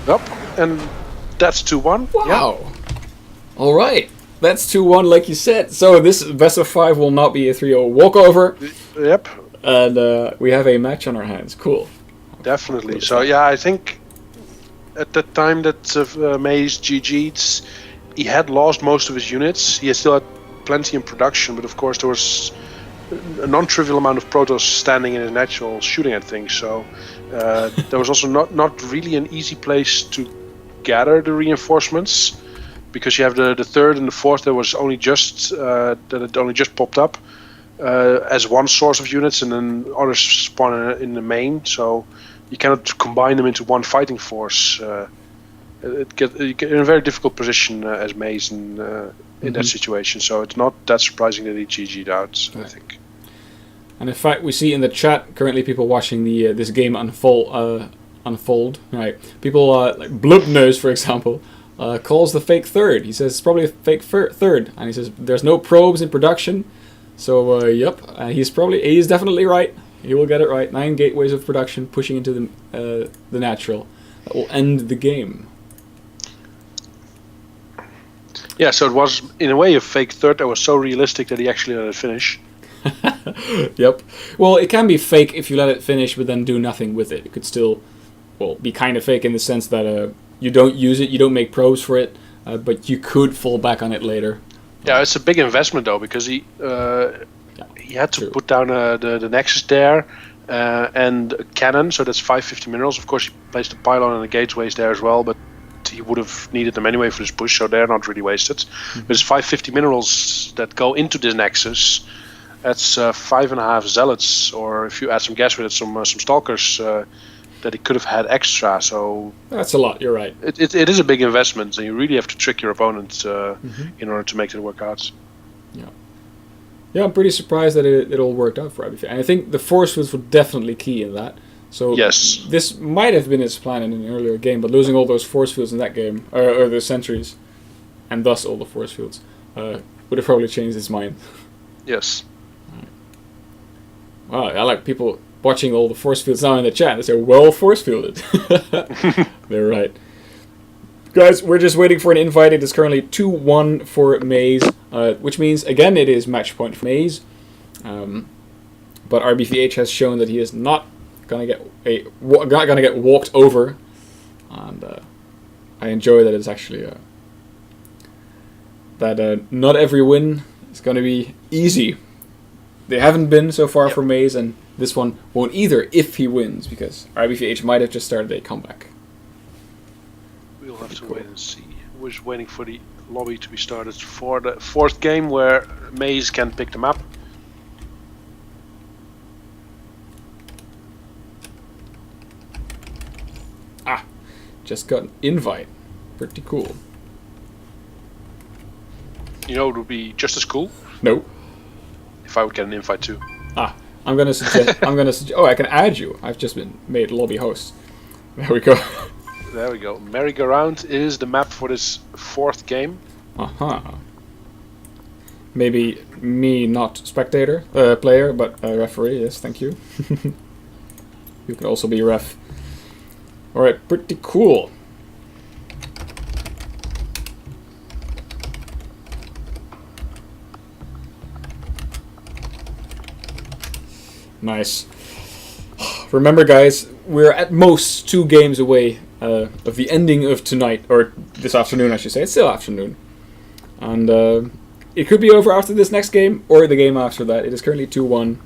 Yep, and that's 2-1. Wow. Yeah. All right. That's 2-1, like you said. So this best of 5 will not be a 3-0 walkover. Yep. And we have a match on our hands. Cool. Definitely. So yeah, I think at the time that MaZe GG'd, he had lost most of his units. He still had plenty in production, but of course there was a non-trivial amount of Protoss standing in his natural shooting at things. So there was also not really an easy place to gather the reinforcements, because you have the 3rd and the 4th that was only just popped up as one source of units, and then others spawn in the main. So you cannot combine them into one fighting force. You get in a very difficult position as MaZe in that situation. So it's not that surprising that he GG'd out, I think. And in fact, we see in the chat currently people watching this game unfold. Right, people like Blubnose, for example, calls the fake 3rd. He says it's probably a fake 3rd, and he says there's no probes in production. So yep, he's definitely right. He will get it right. 9 gateways of production pushing into the natural. That will end the game. Yeah, so it was in a way a fake 3rd that was so realistic that he actually let it finish. Yep. Well, it can be fake if you let it finish, but then do nothing with it. It could still, be kind of fake in the sense that you don't use it, you don't make probes for it, but you could fall back on it later. Yeah, it's a big investment though, because he had to put down the Nexus there and a cannon, so that's 550 minerals. Of course, he placed a pylon and the gateways there as well, but he would have needed them anyway for this push, so they're not really wasted. But it's 550 minerals that go into this Nexus, That's 5.5 zealots, or if you add some gas with it, some stalkers that he could have had extra. So that's a lot. You're right. It is a big investment, and you really have to trick your opponent in order to make it work out. Yeah, I'm pretty surprised that it all worked out for Rbvh. And I think the force fields were definitely key in that. So yes, this might have been his plan in an earlier game, but losing all those force fields in that game, or the sentries, and thus all the force fields, would have probably changed his mind. Yes. Wow, I like people watching all the force fields now in the chat. They say, well force fielded. They're right. Guys, we're just waiting for an invite. It is currently 2-1 for MaZe, which means, again, it is match point for MaZe. But Rbvh has shown that he is not gonna get walked over, and I enjoy that it's actually that not every win is gonna be easy. They haven't been so far for MaZe, and this one won't either if he wins, because Rbvh might have just started a comeback. We'll have to wait and see. We're just waiting for the lobby to be started for the 4th game, where MaZe can pick the map. Just got an invite. Pretty cool. You know, it would be just as cool. No. If I would get an invite too. I'm gonna suggest. Oh, I can add you. I've just been made lobby host. There we go. There we go. Merry-go-round is the map for this 4th game. Maybe me, not spectator, player, but referee. Yes, thank you. You can also be ref. All right, pretty cool. Nice. Remember, guys, we're at most 2 games away of the ending of tonight, or this afternoon, I should say. It's still afternoon. And it could be over after this next game, or the game after that. It is currently 2-1.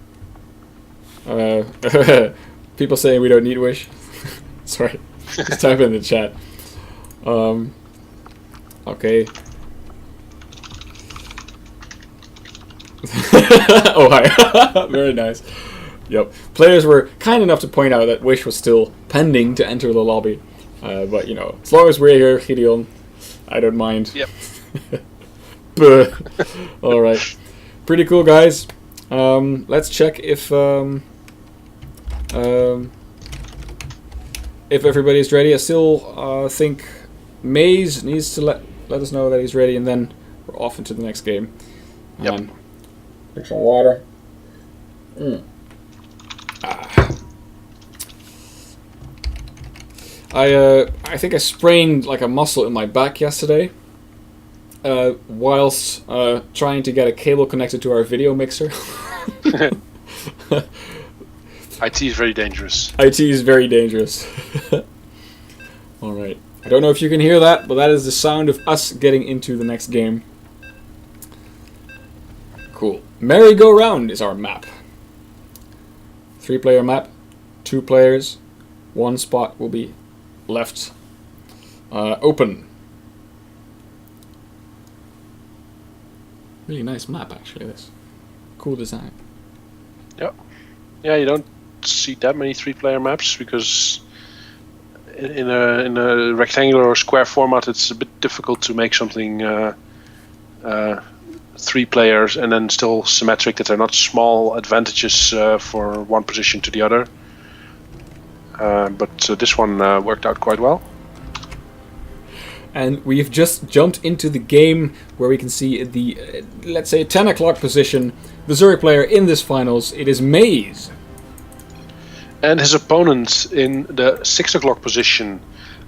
People saying we don't need Wish. Sorry. Just type in the chat. Okay. Oh, hi. Very nice. Yep. Players were kind enough to point out that Wish was still pending to enter the lobby. But, you know, as long as we're here, Gideon, I don't mind. Yep. Alright. Pretty cool, guys. Let's check if everybody's ready. I still think MaZe needs to let us know that he's ready, and then we're off into the next game. Yep. Drink some water. I think I sprained like a muscle in my back yesterday whilst trying to get a cable connected to our video mixer. IT is very dangerous. IT is very dangerous. Alright. I don't know if you can hear that, but that is the sound of us getting into the next game. Cool. Merry-go-round is our map. 3-player map, 2 players, 1 spot will be left open. Really nice map, actually. This cool design. Yep. Yeah, you don't see that many 3-player maps, because in a rectangular or square format, it's a bit difficult to make something 3 players and then still symmetric, that they're not small advantages for one position to the other. But this one worked out quite well. And we've just jumped into the game where we can see the, let's say, 10 o'clock position. The Zurich player in this finals, it is MaZe. And his opponent in the 6 o'clock position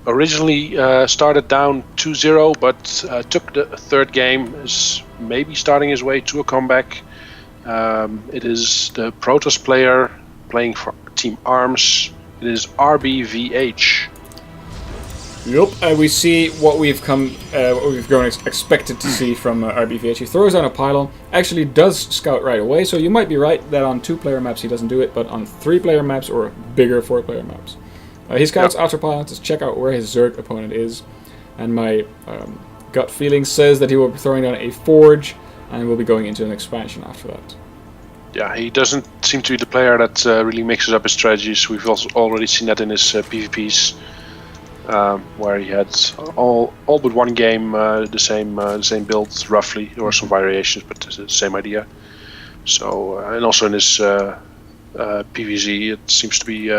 originally started down 2-0, but took the 3rd game, is maybe starting his way to a comeback. It is the Protoss player playing for Team Arms. It is Rbvh. Yep, and we see what we've expected to see from Rbvh. He throws down a pylon, actually does scout right away, so you might be right that on 2-player maps he doesn't do it, but on 3-player maps or bigger 4-player maps. He scouts outer pylon to check out where his Zerg opponent is, and my gut feeling says that he will be throwing down a Forge, and we'll be going into an expansion after that. Yeah, he doesn't seem to be the player that really mixes up his strategies. We've also already seen that in his PvPs, where he had all but one game the same build roughly. There were some variations, but it's the same idea. So and also in his PvZ, it seems to be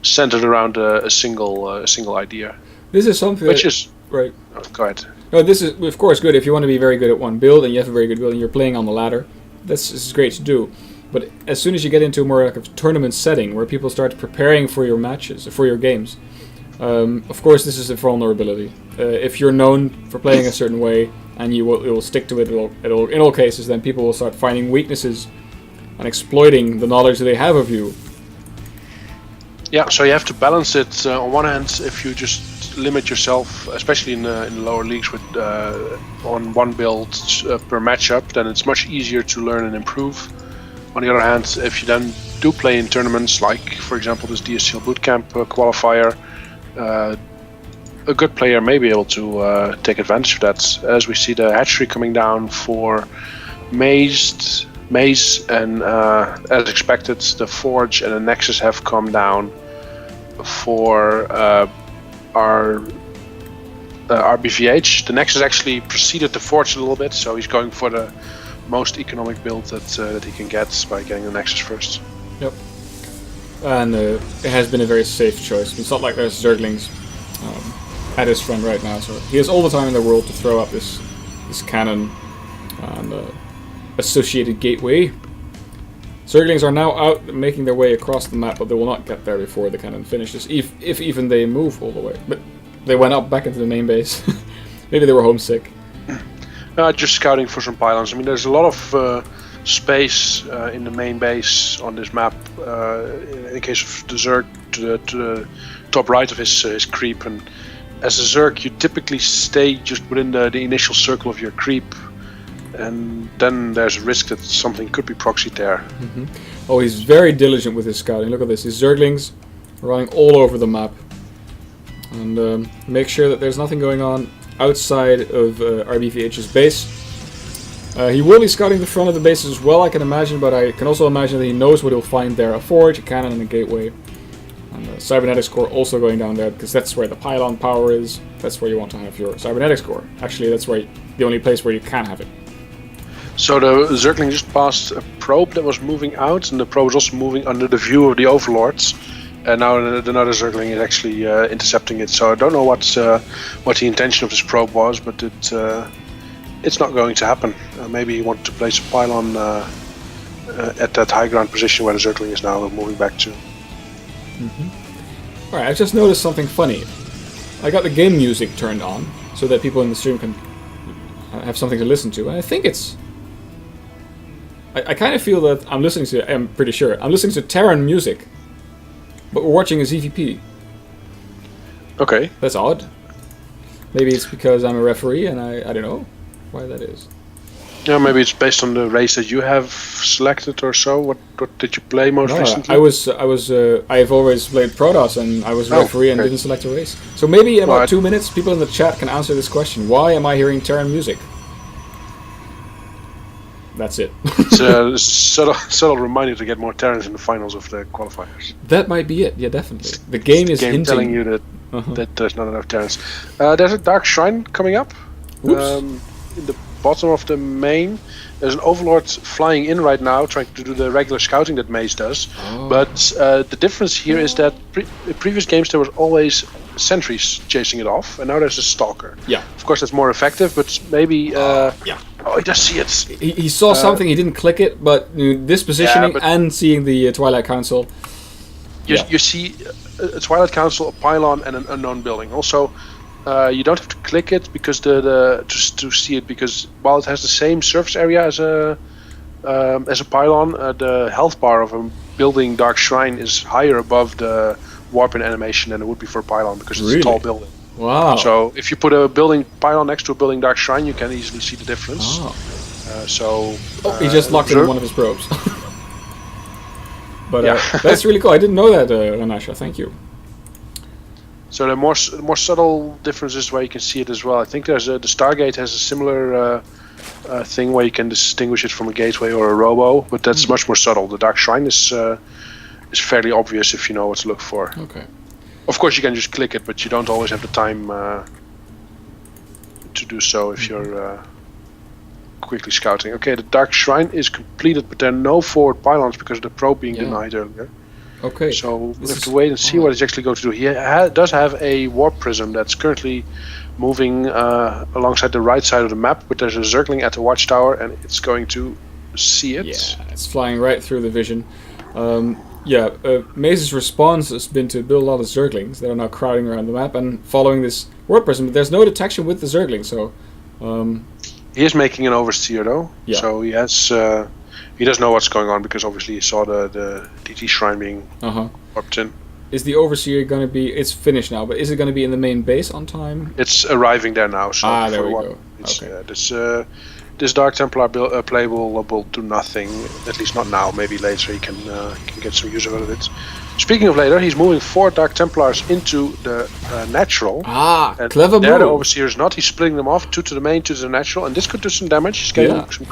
centered around a single idea. This is something which is right. Oh, go ahead. No, this is of course good if you want to be very good at one build and you have a very good build and you're playing on the ladder. This is great to do. But as soon as you get into a more like a tournament setting where people start preparing for your matches, for your games, of course this is a vulnerability. If you're known for playing a certain way and you will stick to it in all cases, then people will start finding weaknesses and exploiting the knowledge that they have of you. Yeah, so you have to balance it. On one hand, if you just limit yourself, especially in the lower leagues, with on one build per matchup, then it's much easier to learn and improve. On the other hand, if you then do play in tournaments, like for example this DSCL Bootcamp qualifier, a good player may be able to take advantage of that. As we see the hatchery coming down for MaZe, and as expected, the Forge and the Nexus have come down for our Rbvh. The Nexus actually preceded the Forge a little bit, so he's going for the most economic build that he can get by getting the Nexus first. Yep. And it has been a very safe choice. It's not like there's Zerglings at his front right now, so he has all the time in the world to throw up this cannon and associated gateway. Zerglings are now out making their way across the map, but they will not get there before the cannon finishes, if even they move all the way. But they went up back into the main base. Maybe they were homesick. Just scouting for some pylons. I mean, there's a lot of space in the main base on this map. In case of the Zerg, to the top right of his creep, and as a Zerg, you typically stay just within the initial circle of your creep. And then there's a risk that something could be proxied there. Mm-hmm. Oh, he's very diligent with his scouting. Look at this. His Zerglings running all over the map. And make sure that there's nothing going on outside of Rbvh's base. He will be scouting the front of the base as well, I can imagine, but I can also imagine that he knows what he'll find there. A Forge, a cannon, and a gateway. And the Cybernetics Core also going down there, because that's where the pylon power is. That's where you want to have your Cybernetics Core. Actually, that's where the only place where you can have it. So the Zergling just passed a probe that was moving out, and the probe was also moving under the view of the Overlords. And now another Zergling is actually intercepting it. So I don't know what the intention of this probe was, but it's not going to happen. Maybe he wanted to place a pylon at that high ground position where the Zergling is now moving back to. Mm-hmm. Alright, I just noticed something funny. I got the game music turned on so that people in the stream can have something to listen to. And I think it's... I kind of feel that I'm listening to... I'm pretty sure. I'm listening to Terran music. But we're watching a ZVP. Okay. That's odd. Maybe it's because I'm a referee and I don't know why that is. Yeah, maybe it's based on the race that you have selected or so. What did you play most recently? I've always played Protoss and I was a referee and didn't select a race. So maybe in about 2 minutes, people in the chat can answer this question. Why am I hearing Terran music? That's it. It's a subtle reminder to get more Terrans in the finals of the qualifiers. That might be it. Yeah, definitely. The game is hinting. Telling you that there's not enough Terrans. There's a Dark Shrine coming up. In the bottom of the main, there's an Overlord flying in right now, trying to do the regular scouting that MaZe does. Oh. But the difference here is that in previous games there was always sentries chasing it off, and now there's a Stalker. Yeah. Of course, that's more effective, but maybe. Yeah. Oh, he does see it. He saw something. He didn't click it, but this positioning and seeing the Twilight Council. You see a Twilight Council, a pylon, and an unknown building. Also, you don't have to click it because to see it, because while it has the same surface area as a pylon, the health bar of a building Dark Shrine is higher above the warp-in animation than it would be for a pylon, because it's a tall building. Wow. So if you put a building pylon next to a building Dark Shrine, you can easily see the difference. Oh. He just locked in one of his probes. But that's really cool. I didn't know that, Ranasha. Thank you. So the more subtle differences where you can see it as well. I think the Stargate has a similar thing where you can distinguish it from a gateway or a robo, but that's much more subtle. The Dark Shrine is fairly obvious if you know what to look for. Okay. Of course, you can just click it, but you don't always have the time to do so if you're quickly scouting. Okay, the Dark Shrine is completed, but there are no forward pylons because of the probe being denied earlier. Okay. So we have to wait and see what he's actually going to do. He does have a warp prism that's currently moving alongside the right side of the map, but there's a Zergling at the watchtower, and it's going to see it. Yeah, it's flying right through the vision. Maze's response has been to build a lot of Zerglings that are now crowding around the map and following this warp prism, but there's no detection with the Zergling, so... he is making an oversteer, though, so he has... he does know what's going on, because obviously he saw the DT Shrine being warped in. Is the overseer going to be... It's finished now, but is it going to be in the main base on time? It's arriving there now, so... there we go. Okay. This Dark Templar play will do nothing, at least not now. Maybe later he can get some use out of it. Speaking of later, he's moving 4 Dark Templars into the natural. And clever move. There the Overseer is not. He's splitting them off, 2 to the main, 2 to the natural, and this could do some damage. He's getting some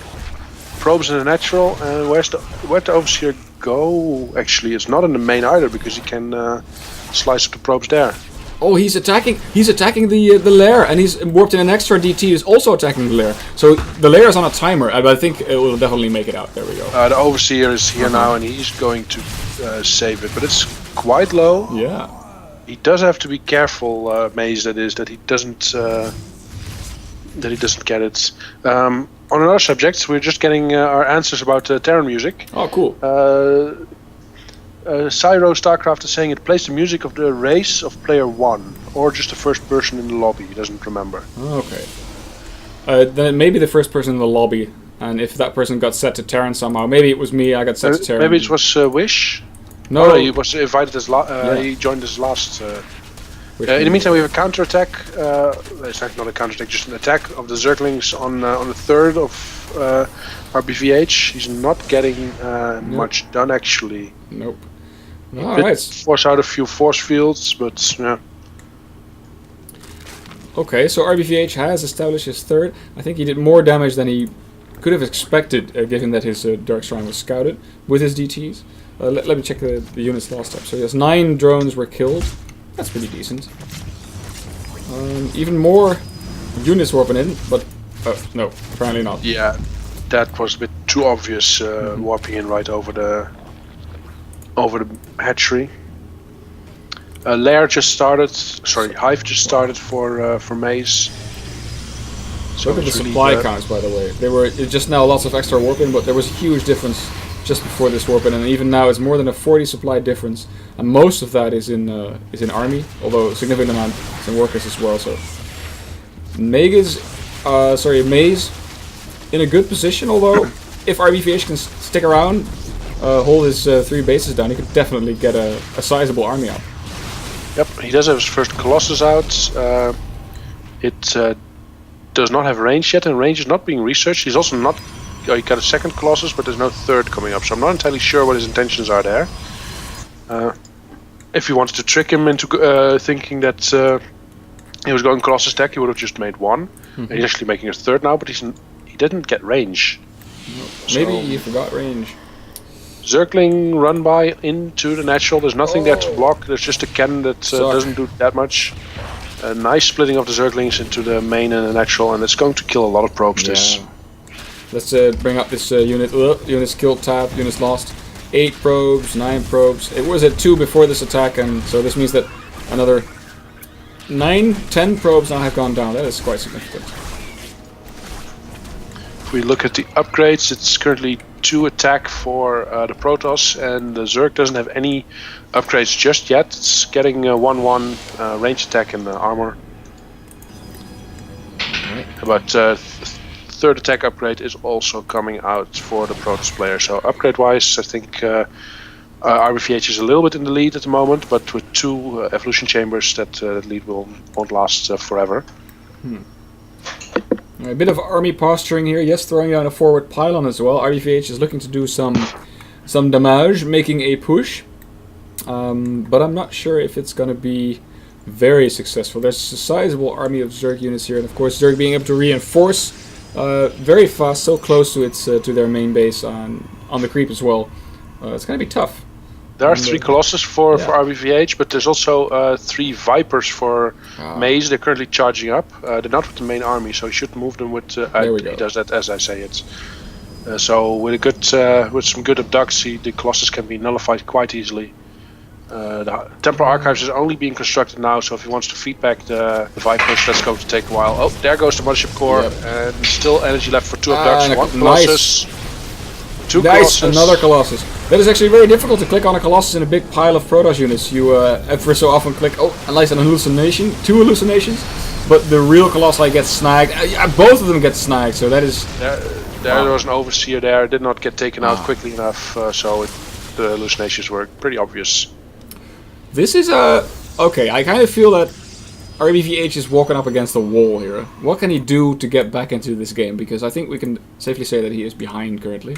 probes in the natural. And where'd the Overseer go? Actually, it's not in the main either, because he can slice up the probes there. Oh, he's attacking the lair, and he's warped in an extra DT who's also attacking the lair. So the lair is on a timer, but I think it will definitely make it out. There we go. The Overseer is here now, and he's going to save it, but it's quite low. Yeah. He does have to be careful, Maze. That he doesn't get it. On another subject, we're just getting our answers about Terran music. Oh, cool. Cyro Starcraft is saying it plays the music of the race of player 1, or just the first person in the lobby. He doesn't remember. Okay. Then it may be the first person in the lobby, and if that person got set to Terran somehow, maybe it was me. I got set to Terran. Maybe it was Wish. No, he was invited as he joined us last. In the meantime, we have a counterattack. It's not a counterattack, just an attack of the Zerglings on the third of Rbvh. He's not getting much done actually. Nope. Alright. Force out a few force fields, but yeah. Okay, so Rbvh has established his third. I think he did more damage than he could have expected, given that his Dark Shrine was scouted with his DTs. Let me check the units last up. So yes, 9 drones were killed. That's pretty decent. Even more units warping in, but no, apparently not. Yeah, that was a bit too obvious, warping in right over the hatchery. Lair just started. Sorry, Hive just started for Maze. So look at the supply counts, by the way. They were just now lots of extra warping, but there was a huge difference just before this warping, and even now it's more than a 40 supply difference, and most of that is in army, although a significant amount is in workers as well. So Maze in a good position, although if Rbvh can stick around, hold his 3 bases down, he could definitely get a sizable army out. Yep, he does have his first Colossus out. It does not have range yet, and range is not being researched. He's also not... he got a second Colossus, but there's no third coming up, so I'm not entirely sure what his intentions are there. If he wanted to trick him into thinking that he was going Colossus tech, he would have just made 1. And he's actually making a third now, but he didn't get range. Maybe he forgot range. Zergling run by into the natural. There's nothing there to block. There's just a cannon that doesn't do that much. A nice splitting of the Zerglings into the main and the natural, and it's going to kill a lot of probes. This. Let's bring up this unit. Units killed, tab. Units lost. 8 probes, 9 probes. It was at 2 before this attack, and so this means that another 10 probes now have gone down. That is quite significant. If we look at the upgrades, it's currently 2 attack for the Protoss, and the Zerg doesn't have any upgrades just yet. It's getting 1-1 range attack and armor. But third attack upgrade is also coming out for the Protoss player. So upgrade-wise, I think Rbvh is a little bit in the lead at the moment, but with 2 evolution chambers, that lead won't last forever. A bit of army posturing here. Yes, throwing down a forward pylon as well. Rbvh is looking to do some damage, making a push. But I'm not sure if it's going to be very successful. There's a sizable army of Zerg units here, and of course Zerg being able to reinforce Very fast, so close to its to their main base on the creep as well. It's gonna be tough. There are 3 Colossus for Rbvh, but there's also 3 Vipers for MaZe. They're currently charging up. They're not with the main army, so you should move them with. He does that as I say it. So with a good, with some good abducts, the Colossus can be nullified quite easily. The Temporal Archives is only being constructed now, so if he wants to feed back the Vipers, that's going to take a while. Oh, there goes the Mothership Core, and still energy left for 2 abducts. 1 Colossus. Nice. 2 Nice, Colossus. another Colossus. That is actually very difficult to click on a Colossus in a big pile of Protoss units. You ever so often click, oh, unless an hallucination, 2 hallucinations, but the real Colossi gets snagged. Both of them get snagged, so that is... There was an Overseer there, it did not get taken out quickly enough, so the hallucinations were pretty obvious. This is okay, I kind of feel that Rbvh is walking up against a wall here. What can he do to get back into this game? Because I think we can safely say that he is behind currently.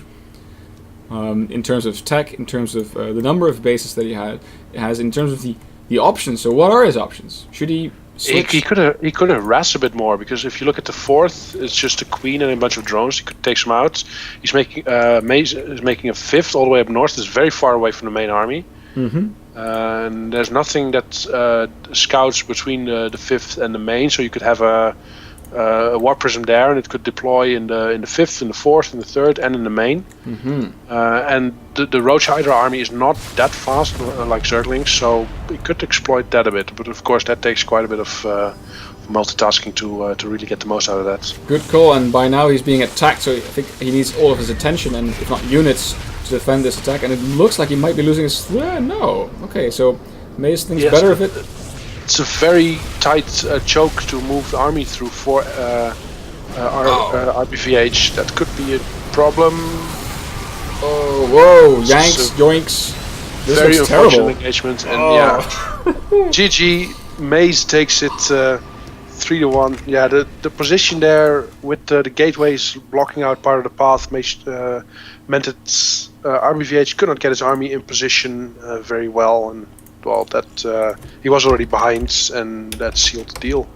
In terms of tech, in terms of the number of bases that he has, in terms of the options. So what are his options? Should he switch? He could have harassed a bit more, because if you look at the 4th, it's just a queen and a bunch of drones. He could take some out. He's making MaZe is making a 5th all the way up north. It's very far away from the main army. And there's nothing that scouts between the 5th and the main, so you could have a Warp Prism there, and it could deploy in the 5th, in the 4th, in the 3rd, and in the main. And the Roach Hydra army is not that fast like Zerglings, so we could exploit that a bit. But of course, that takes quite a bit of multitasking to really get the most out of that. Good call. And by now he's being attacked, so I think he needs all of his attention, and if not units, to defend this attack. And it looks like he might be losing his. No. Okay, so MaZe thinks better of it. It's a very tight choke to move the army through for Rbvh. That could be a problem. Oh, whoa, yanks, yoinks. This very looks unfortunate terrible. Engagement, and GG. MaZe takes it 3-1. Yeah, the position there with the gateways blocking out part of the path meant that Rbvh could not get his army in position very well, and well, that he was already behind, and that sealed the deal.